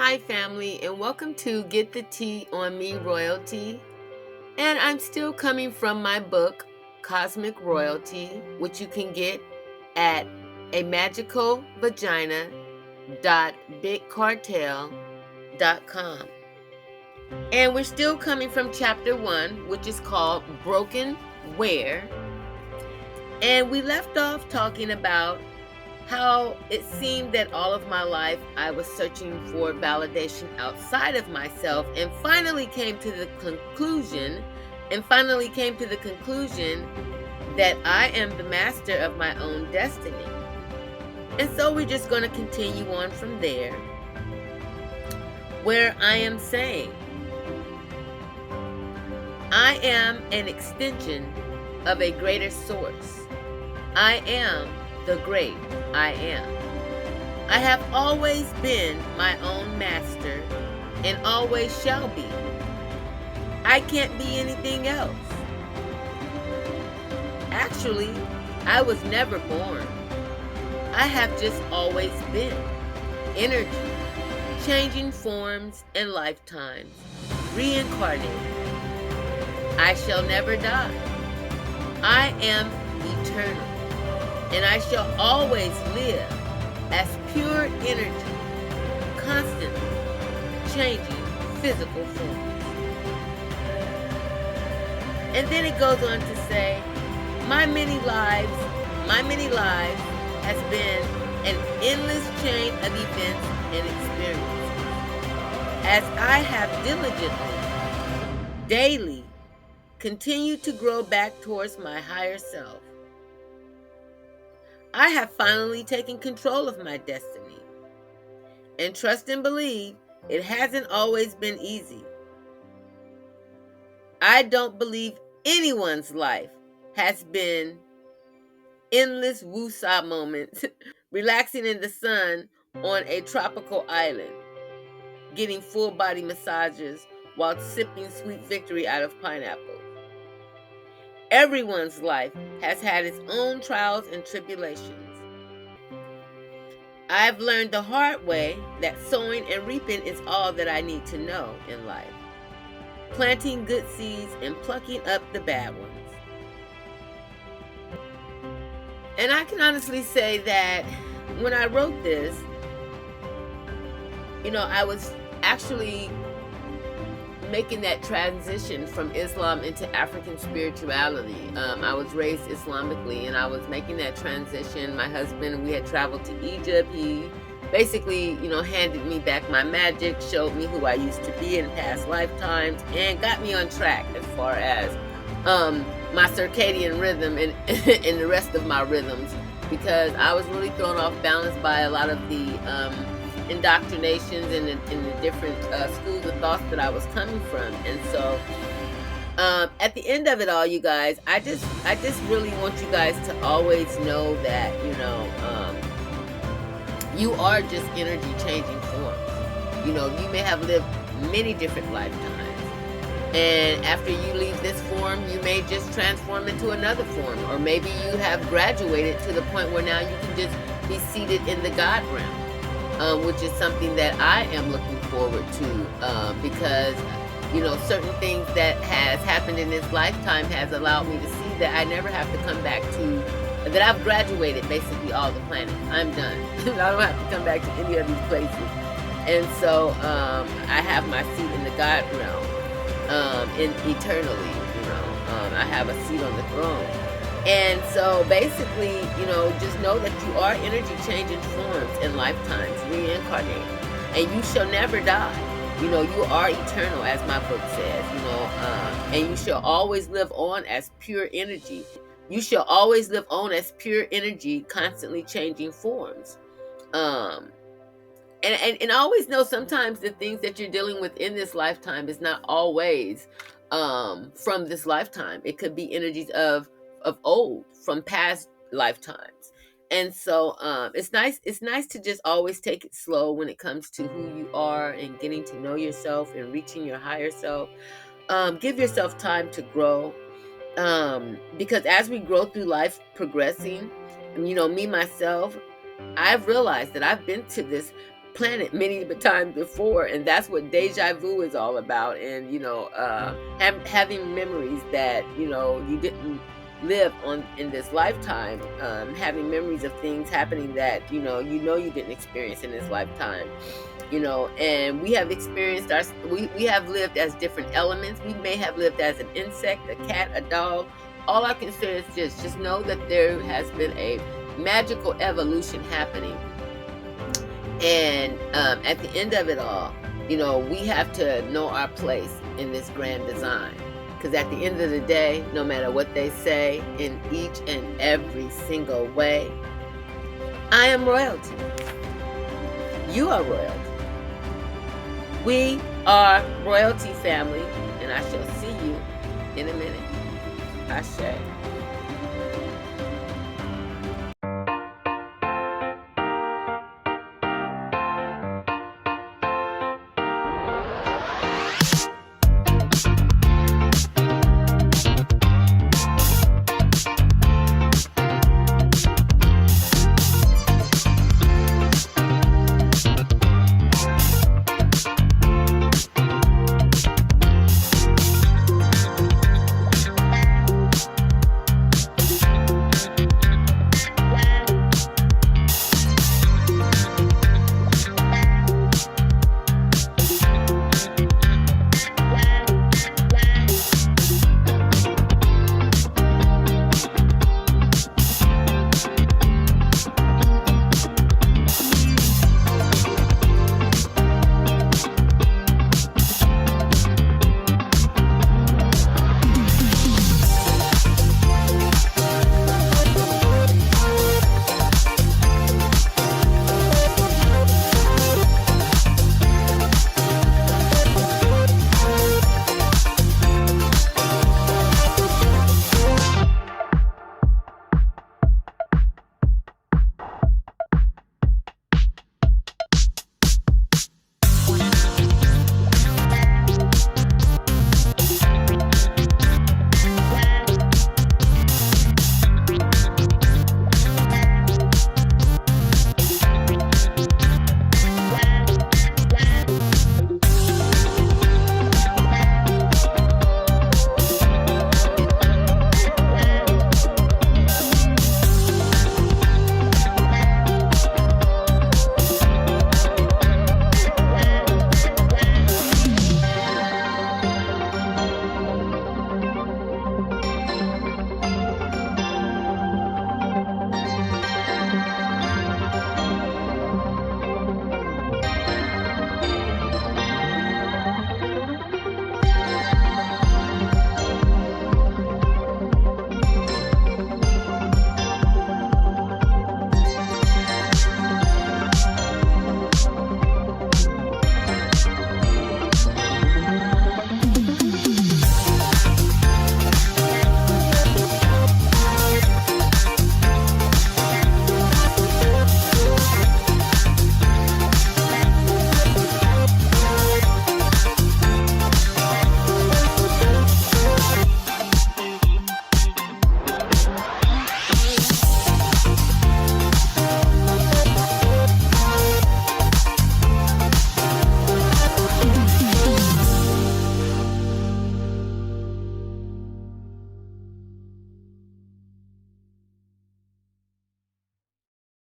Hi, family, and welcome to Get the Tea on Me Royalty. And I'm still coming from my book, Cosmic Royalty, which you can get at a magicalvagina.bigcartel.com. And we're still coming from chapter 1, which is called Broken Where. And we left off talking about how it seemed that all of my life I was searching for validation outside of myself and finally came to the conclusion that I am the master of my own destiny. And so we're just going to continue on from there, where I am saying I am an extension of a greater source. I am the great I am. I have always been my own master and always shall be. I can't be anything else. Actually, I was never born. I have just always been. Energy, changing forms and lifetimes, reincarnated. I shall never die. I am eternal. And I shall always live as pure energy, constantly changing physical forms. And then it goes on to say, my many lives has been an endless chain of events and experiences. As I have diligently, daily, continued to grow back towards my higher self, I have finally taken control of my destiny. And trust and believe, it hasn't always been easy. I don't believe anyone's life has been endless woosah moments, relaxing in the sun on a tropical island, getting full body massages while sipping sweet victory out of pineapples. Everyone's life has had its own trials and tribulations. I've learned the hard way that sowing and reaping is all that I need to know in life. Planting good seeds and plucking up the bad ones. And I can honestly say that when I wrote this, I was actually making that transition from Islam into African spirituality. I was raised Islamically, and I was making that transition. My husband, we had traveled to Egypt. He basically, handed me back my magic, showed me who I used to be in past lifetimes, and got me on track as far as my circadian rhythm and, and the rest of my rhythms, because I was really thrown off balance by a lot of the indoctrinations and the different schools of thought that I was coming from. And so at the end of it all, you guys, I just really want you guys to always know that you are just energy changing forms. You may have lived many different lifetimes, and after you leave this form, you may just transform into another form, or maybe you have graduated to the point where now you can just be seated in the God realm. Which is something that I am looking forward to, because certain things that has happened in this lifetime has allowed me to see that I never have to come back to, that I've graduated basically all the planets. I'm done. I don't have to come back to any of these places. And so I have my seat in the God realm, eternally. I have a seat on the throne. And so basically, just know that you are energy changing forms in lifetimes, reincarnating, and you shall never die. You are eternal, as my book says, and you shall always live on as pure energy. You shall always live on as pure energy, constantly changing forms. And always know sometimes the things that you're dealing with in this lifetime is not always from this lifetime. It could be energies of old, from past lifetimes. And so it's nice to just always take it slow when it comes to who you are and getting to know yourself and reaching your higher self. Give yourself time to grow, because as we grow through life progressing, me myself, I've realized that I've been to this planet many times before, and that's what deja vu is all about. And having memories that you didn't live on in this lifetime, having memories of things happening that you didn't experience in this lifetime. And we have experienced we have lived as different elements. We may have lived as an insect, a cat, a dog. All I can say is just know that there has been a magical evolution happening. And at the end of it all, we have to know our place in this grand design. Because at the end of the day, no matter what they say, in each and every single way, I am royalty. You are royalty. We are royalty, family. And I shall see you in a minute. Ashe.